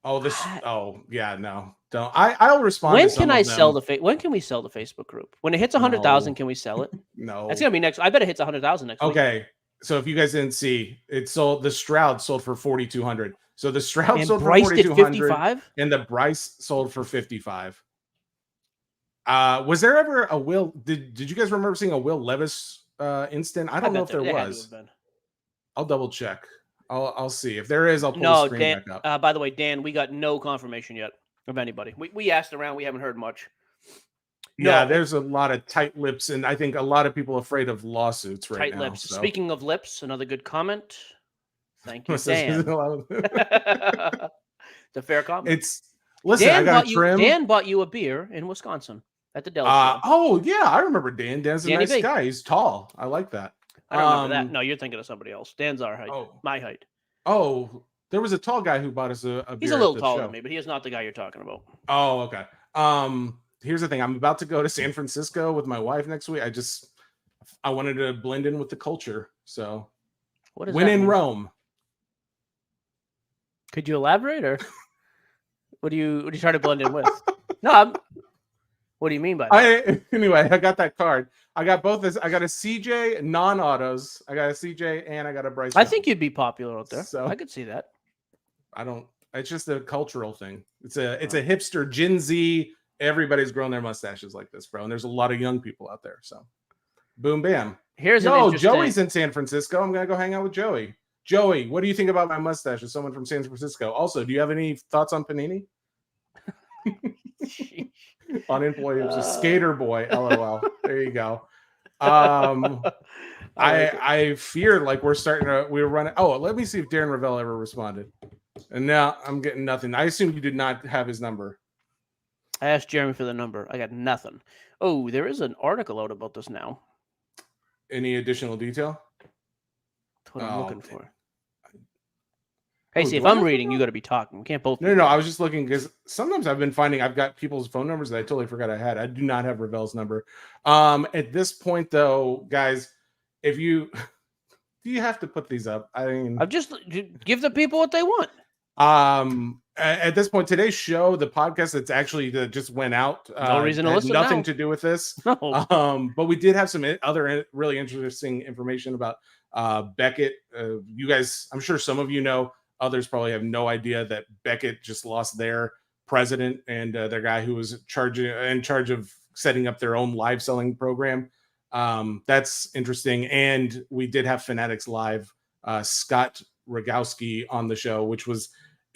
Oh, yeah, no, don't. I'll respond to some of them. When can we sell the Facebook group? When it hits 100,000, No, can we sell it? no. That's gonna be next. I bet it hits 100,000 next week. Okay, so if you guys didn't see, it sold. The Stroud sold for 4,200. So the Stroud And sold Bryce for did 4,200, 55? and the Bryce sold for 55. Was there ever a Will? Did you guys remember seeing a Will Levis instant? I don't know if there had to was. have been. I'll double check. I'll see if there is. I'll pull the No, screen Dan. back up. By the way, Dan, we got no confirmation yet of anybody. We asked around. We haven't heard much. Yeah, No. there's a lot of tight lips, and I think a lot of people afraid of lawsuits right Tight now. lips. So. Speaking of lips, another good comment. Thank you, Dan. It's a fair comment. Listen. Dan I got trim. Dan bought you a beer in Wisconsin at the Dell show. Oh yeah, I remember Dan. Dan's a Danny nice B. guy. He's tall. I like that. I don't remember that. No, you're thinking of somebody else. Dan's our height. My height. Oh, there was a tall guy who bought us a beer. He's a little taller than me, but he is not the guy you're talking about. Oh, okay. Here's the thing. I'm about to go to San Francisco with my wife next week. I wanted to blend in with the culture. So what is when that in mean? Rome. Could you elaborate, or what do you try to blend in with? No, what do you mean by that? Anyway, I got that card. I got both this. I got a CJ non-autos. I got a CJ and I got a Bryce. I think you'd be popular out there. So I could see that. It's just a cultural thing. It's a hipster Gen Z. Everybody's grown their mustaches like this, bro. And there's a lot of young people out there. So boom, bam. Joey's in San Francisco. I'm going to go hang out with Joey. Joey, what do you think about my mustache as someone from San Francisco? Also, do you have any thoughts on Panini? Unemployed, skater boy, LOL. There you go. I fear like we're running. Oh, let me see if Darren Ravel ever responded. And now I'm getting nothing. I assume you did not have his number. I asked Jeremy for the number. I got nothing. Oh, there is an article out about this now. Any additional detail? That's what I'm looking for. Hey, see, if I'm reading, you got to be talking. We can't both. No. I was just looking because sometimes I've been finding I've got people's phone numbers that I totally forgot I had. I do not have Ravel's number. At this point, though, guys, if you do, you have to put these up. I mean, I've just give the people what they want. At this point, today's show, the podcast that's actually that just went out, no reason to listen. Nothing to do with this. No. But we did have some other really interesting information about Beckett. You guys, I'm sure some of you know. Others probably have no idea that Beckett just lost their president and their guy who was in charge of setting up their own live selling program. That's interesting. And we did have Fanatics Live, Scott Rogowski on the show, it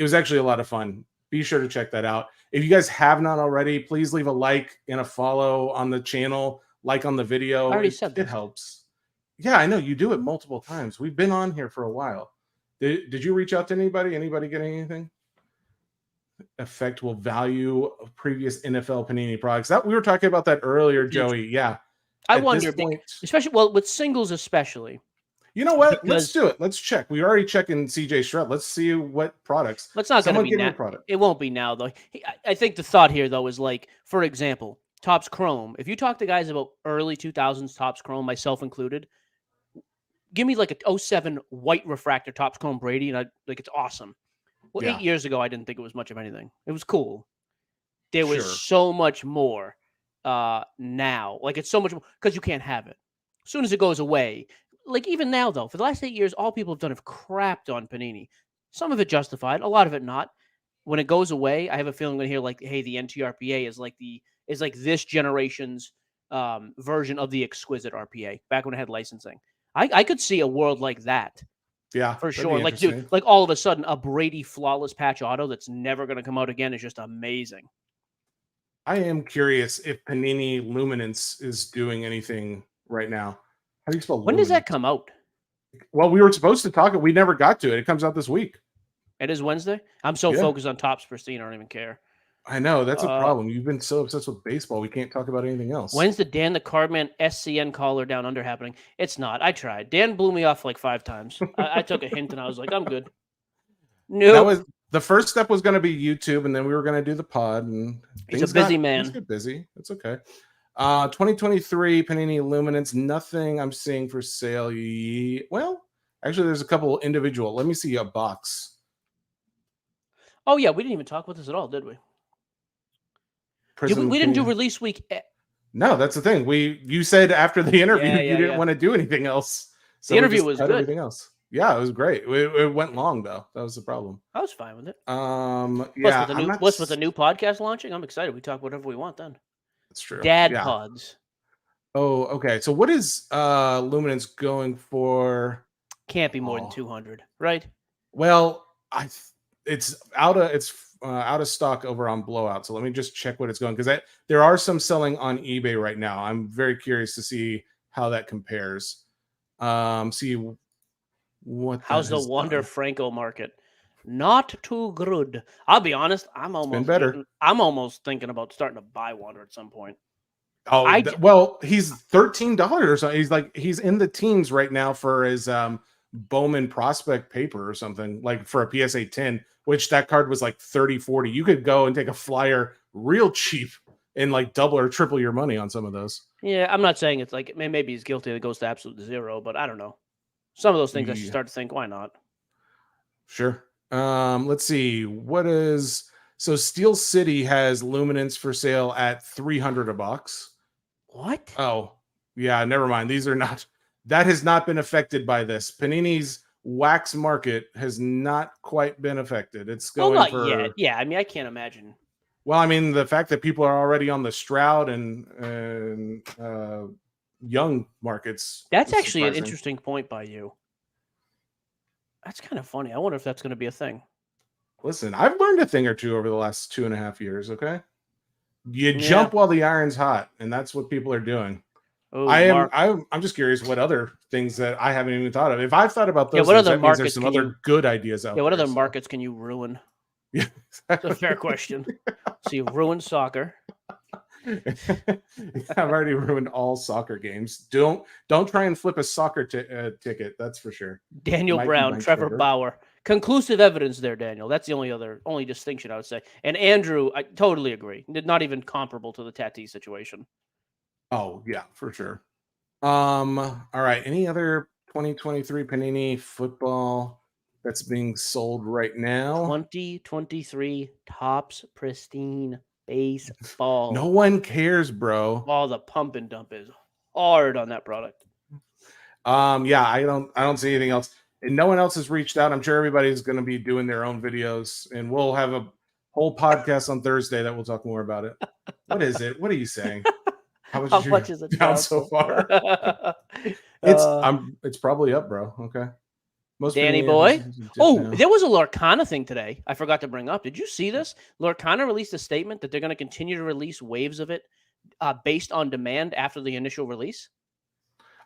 was actually a lot of fun. Be sure to check that out. If you guys have not already, please leave a like and a follow on the channel, like on the video. I already said that. It helps. Yeah, I know you do it multiple times. We've been on here for a while. Did you reach out to anybody? Anybody getting anything? Effect will value previous NFL Panini products. That we were talking about that earlier, Joey. Yeah. I wonder, especially with singles, especially. You know what? Let's do it. Let's check. We already checking CJ Stroud. Let's see what products. Let's not going to be now. It won't be now, though. I think the thought here, though, is like, for example, Topps Chrome. If you talk to guys about early 2000s Topps Chrome, myself included, give me like a 07 white refractor Topps Chrome Brady, and it's awesome. Well, yeah. 8 years ago, I didn't think it was much of anything. It was cool. There was so much more now. Like, it's so much more because you can't have it. As soon as it goes away, like even now, though, for the last 8 years, all people have done have crapped on Panini. Some of it justified, a lot of it not. When it goes away, I have a feeling I'm going to hear like, hey, the NTRPA is like this generation's version of the exquisite RPA back when it had licensing. I could see a world like that. Yeah, for sure. Like, dude, like all of a sudden, a Brady flawless patch auto that's never going to come out again is just amazing. I am curious if Panini Luminance is doing anything right now. How do you spell? When does that come out? Well, we were supposed to talk it. We never got to it. It comes out this week. It is Wednesday. I'm so focused on Topps Pristine, I don't even care. I know that's a problem. You've been so obsessed with baseball, we can't talk about anything else. When's the Dan the Cardman SCN caller down under happening? It's not. I tried. Dan blew me off like 5 times. I took a hint and I was like, I'm good. No, that was the first step was going to be YouTube, and then we were going to do the pod. And he's a busy man. Things get busy. It's okay. 2023 Panini Luminance. Nothing I'm seeing for sale. Well, actually, there's a couple individual. Let me see a box. Oh yeah, we didn't even talk about this at all, did we? Prism We didn't do King. release week. No, that's the thing. You said after the interview Yeah, you yeah, didn't yeah. want to do anything else, The so we interview just was cut good. everything else. Yeah, it was great. It went long though. That was the problem. I was fine with it. Yeah, Plus with the new podcast launching, I'm excited. We talk whatever we want then. That's true. Dad Yeah. pods. Oh, okay. So what is Luminance going for? Can't be more than 200, right? Well, it's out of stock over on Blowout. So let me just check what it's going, because there are some selling on eBay right now. I'm very curious to see how that compares. See what How's the Wander Franco market? Not too good. I'll be honest. I'm almost thinking about starting to buy Wander at some point. Oh, well, he's $13. He's in the teens right now for his Bowman prospect paper or something, like for a PSA 10, which that card was like 30-40. You could go and take a flyer real cheap and like double or triple your money on some of those. Yeah, I'm not saying it's like maybe he's guilty. It goes to absolute zero, but I don't know. Some of those things I should start to think, why not? Sure. Let's see. So Steel City has Luminance for sale at $300 a box. What? Oh, yeah, never mind. That has not been affected by this. Panini's wax market has not quite been affected. It's going yet. Yeah, I mean, I can't imagine. Well, I mean, the fact that people are already on the Stroud and young markets. That's actually an interesting point by you. That's kind of funny. I wonder if that's going to be a thing. Listen, I've learned a thing or two over the last 2.5 years. Okay, you jump while the iron's hot, and that's what people are doing. Oh, I'm just curious what other things that I haven't even thought of. If I've thought about those, what other markets? There's some other good ideas out there. Yeah, what other markets can you ruin? Yeah, that's a fair question. So you ruined soccer. I've already ruined all soccer games. Don't try and flip a soccer ticket. That's for sure. Daniel Brown, Trevor Bauer. Conclusive evidence there, Daniel. That's the only distinction I would say. And Andrew, I totally agree. Not even comparable to the Tatis situation. Oh yeah, for sure. All right. Any other 2023 Panini football that's being sold right now? 2023 Topps Pristine Baseball. No one cares, bro. Oh, the pump and dump is hard on that product. Yeah, I don't see anything else. And no one else has reached out. I'm sure everybody's going to be doing their own videos, and we'll have a whole podcast on Thursday that we'll talk more about it. What is it? What are you saying? How much is it down so far? It's probably up, bro. Okay. Danny boy. There was a Lorcana thing today. I forgot to bring up. Did you see this? Lorcana released a statement that they're going to continue to release waves of it based on demand after the initial release.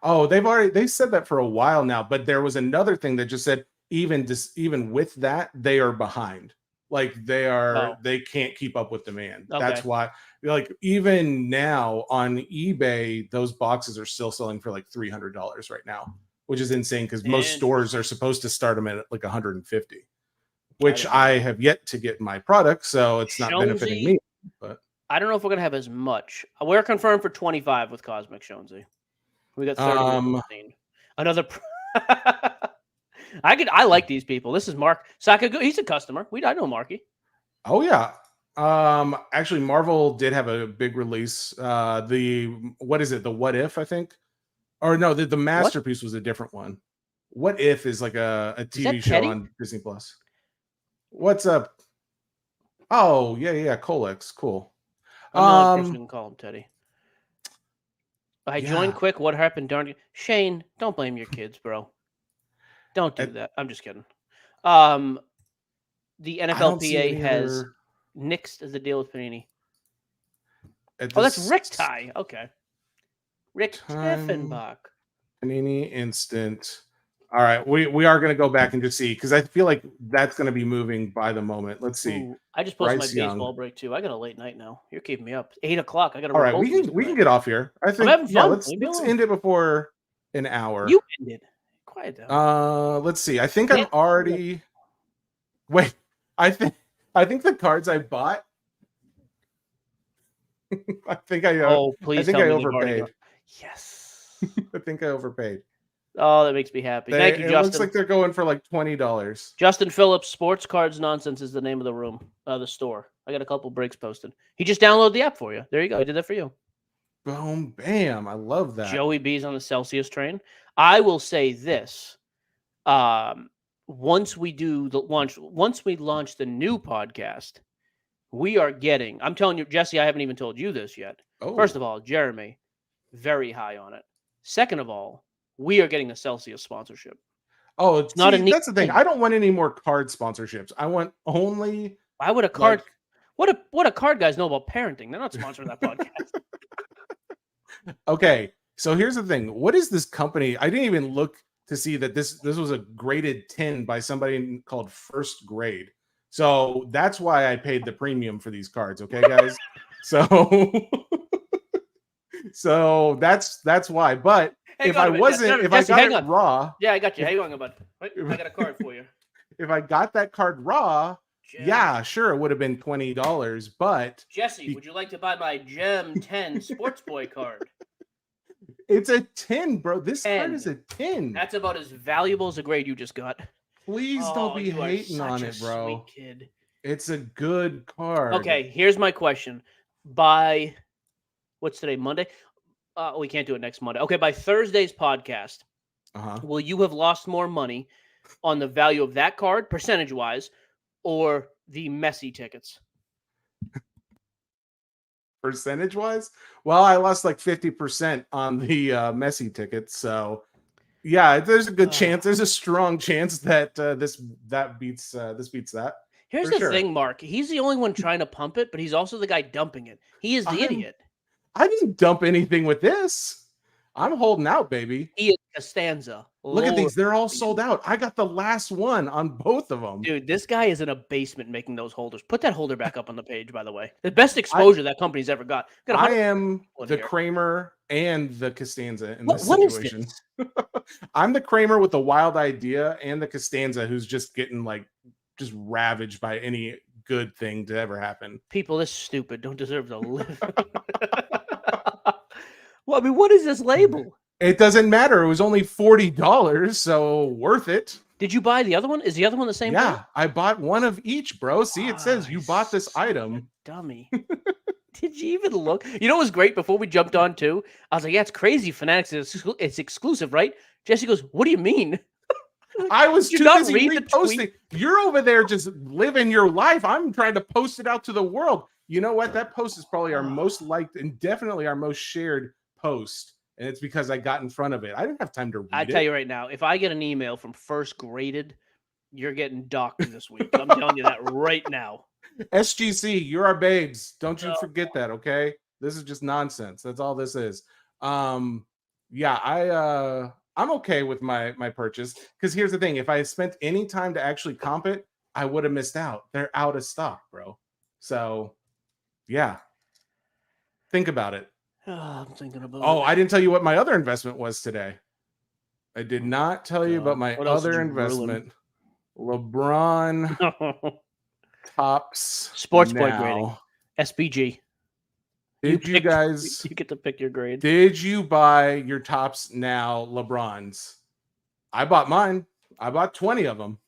Oh, they said that for a while now, but there was another thing that just said even with that, they are behind. Like they can't keep up with demand. Okay. That's why, like, even now on eBay, those boxes are still selling for like $300 right now, which is insane because most stores are supposed to start them at like 150, which I have yet to get my product, so it's not benefiting me. But I don't know if we're gonna have as much. We're confirmed for 25 with Cosmic Shonesy. We got 30. Another. I like these people. This is Mark Sakagu. He's a customer. I know Marky. Oh yeah. Actually, Marvel did have a big release. What is it? The What If, I think, or no, the Masterpiece was a different one. What If is like a TV show on Disney Plus. What's up? Oh yeah, Colex, cool. I'm not a person who can call him Teddy. I joined quick. What happened? Darn Shane, don't blame your kids, bro. Don't do that. I'm just kidding. The NFLPA has nixed the deal with Panini. That's Rick Ty. Okay. Rick Tiffenbach. Panini Instant. All right. We are going to go back and just see, because I feel like that's going to be moving by the moment. Let's see. Ooh, I just posted my baseball break too. I got a late night now. You're keeping me up. 8 o'clock. I got to. All right. We can get off here. I think. I'm having fun. Let's end it before an hour. You ended. Quiet down. Let's see. I think I'm already. Wait. I think the cards I bought. I think I. Please. I think I overpaid. Yes. I think I overpaid. Oh, that makes me happy. Thank you, It Justin. looks like they're going for like $20. Justin Phillips, Sports Cards Nonsense is the name of the room, the store. I got a couple breaks posted. He just downloaded the app for you. There you go. I did that for you. Boom, bam. I love that. Joey B's on the Celsius train. I will say this. Once we launch the new podcast, we are getting, I'm telling you, Jesse, I haven't even told you this yet. Oh. First of all, Jeremy, very high on it. Second of all, we are getting a Celsius sponsorship. Oh, it's not that's the thing. I don't want any more card sponsorships. I want only. Why would a card? What a card guys know about parenting? They're not sponsoring that podcast. Okay, so here's the thing. What is this company? I didn't even look to see that this was a graded 10 by somebody called First Grade. So that's why I paid the premium for these cards. Okay, guys. So that's why. But if I wasn't, if I got it raw, yeah, I got you. Hang on, bud. I got a card for you. If I got that card raw, yeah, sure, it would have been $20. But Jesse, would you like to buy my Gem 10 Sports Boy card? It's a 10, bro. This card is a 10. That's about as valuable as a grade you just got. Please don't be hating on it, bro. Sweet kid. It's a good card. Okay, here's my question. By what's today? Monday? We can't do it next Monday. Okay, by Thursday's podcast, will you have lost more money on the value of that card, percentage-wise, or the Messi tickets? Percentage-wise? Well, I lost like 50% on the Messi tickets, so yeah, there's a good chance. There's a strong chance that this beats that. Here's the thing, Mark. He's the only one trying to pump it, but he's also the guy dumping it. He is the idiot. I didn't dump anything with this. I'm holding out, baby. He is Costanza. Look at these. They're all sold out. I got the last one on both of them. Dude, this guy is in a basement making those holders. Put that holder back up on the page, by the way. The best exposure that company's ever got. I am the Kramer and the Costanza in this situation. What is this? I'm the Kramer with the wild idea and the Costanza who's just getting just ravaged by any good thing to ever happen. People this stupid don't deserve to live. Well, I mean, what is this label? It doesn't matter. It was only $40, so worth it. Did you buy the other one? Is the other one the same? Yeah, thing? I bought one of each, bro. See, it says you bought this item. Dummy. Did you even look? You know what was great before we jumped on too? I was like, yeah, it's crazy. Fanatics it's exclusive, right? Jesse goes, what do you mean? I was too busy reposting. You're over there just living your life. I'm trying to post it out to the world. You know what? That post is probably our most liked and definitely our most shared post. And it's because I got in front of it. I didn't have time to read it. I tell you right now, if I get an email from First Graded, you're getting docked this week. I'm telling you that right now. SGC, you're our babes. Don't you forget that, okay? This is just nonsense. That's all this is. Yeah, I'm okay with my purchase because here's the thing: if I spent any time to actually comp it, I would have missed out. They're out of stock, bro. So, yeah, think about it. I'm thinking about. Oh, I didn't tell you what my other investment was today. I did not tell you about my other investment. LeBron Tops Sports Boy grading. SPG. Did you guys? You get to pick your grade. Did you buy your Tops Now LeBrons? I bought mine. I bought 20 of them.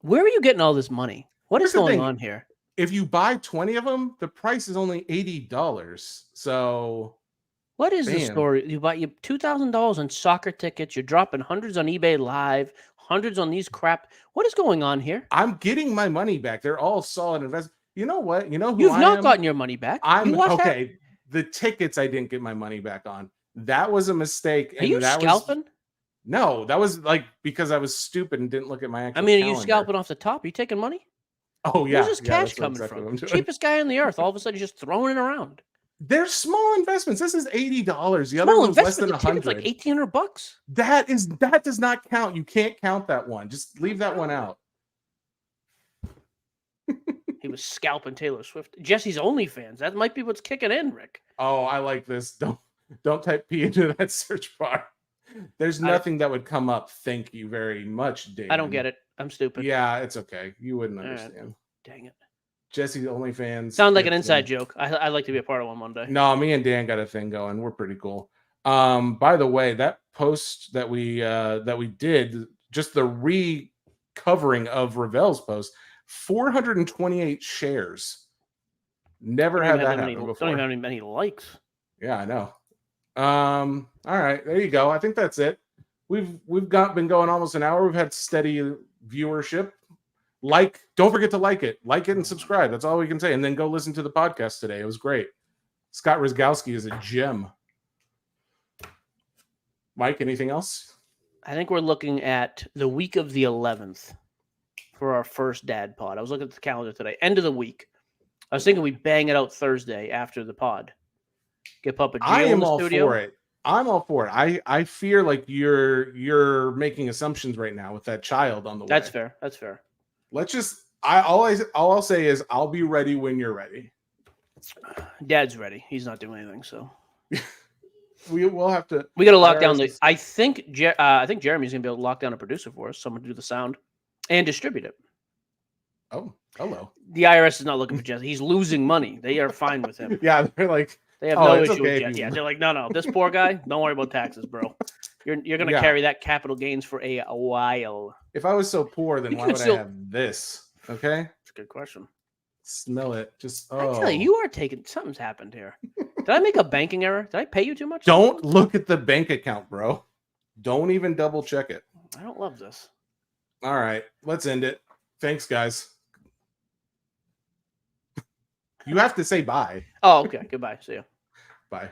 Where are you getting all this money? What is going on here? If you buy 20 of them, the price is only $80. So, what is the story? You buy $2,000 on soccer tickets. You're dropping hundreds on eBay Live, hundreds on these crap. What is going on here? I'm getting my money back. They're all solid investments. You know what? You know who You've not gotten your money back. I'm okay. The tickets I didn't get my money back on. That was a mistake. Are you scalping? No, that was because I was stupid and didn't look at my actual are you scalping off the top? Are you taking money? Oh, yeah. Where's this cash coming from? Cheapest guy on the earth. All of a sudden, you're just throwing it around. They're small investments. This is $80. The other one was less than $100. Like $1,800. That does not count. You can't count that one. Just leave that one out. He was scalping Taylor Swift. Jesse's OnlyFans. That might be what's kicking in, Rick. Oh, I like this. Don't type P into that search bar. There's nothing that would come up. Thank you very much, Dave. I don't get it. I'm stupid. Yeah, it's okay. You wouldn't understand. Dang it. Jesse's OnlyFans. Sound like an inside joke. I'd like to be a part of one day. No, me and Dan got a thing going. We're pretty cool. By the way, that post that we did, just the recovering of Ravel's post, 428 shares. Never had that happen before. Don't even have many likes. Yeah, I know. All right, there you go. I think that's it. We've been going almost an hour. We've had steady viewership. Don't forget to like it and subscribe. That's all we can say. And then go listen to the podcast today. It was great. Scott Rizgowski is a gem. Mike, anything else? I think we're looking at the week of the 11th for our first dad pod. I was looking at the calendar today. End of the week. I was thinking we bang it out Thursday after the pod. Get Papa Gio in the studio. I'm all for it. I fear like you're making assumptions right now with that child on the way. That's fair. That's fair. Let's just all I'll say is I'll be ready when you're ready. Dad's ready. He's not doing anything, so we'll have to. We got to lock down the. I think Jeremy's gonna be able to lock down a producer for us. Someone to do the sound and distribute it. Oh, hello. The IRS is not looking for Jesse. He's losing money. They are fine with him. Yeah, they're like. They have no issue with Jesse. Yeah, they're like, no, this poor guy. Don't worry about taxes, bro. You're gonna carry that capital gains for a while. If I was so poor, then why would I have this? Okay, that's a good question. Smell it. Just I tell you are taking something's happened here. Did I make a banking error? Did I pay you too much? Don't look at the bank account, bro. Don't even double check it. I don't love this. All right, let's end it. Thanks, guys. You have to say bye. Oh, okay. Goodbye. See you. Bye.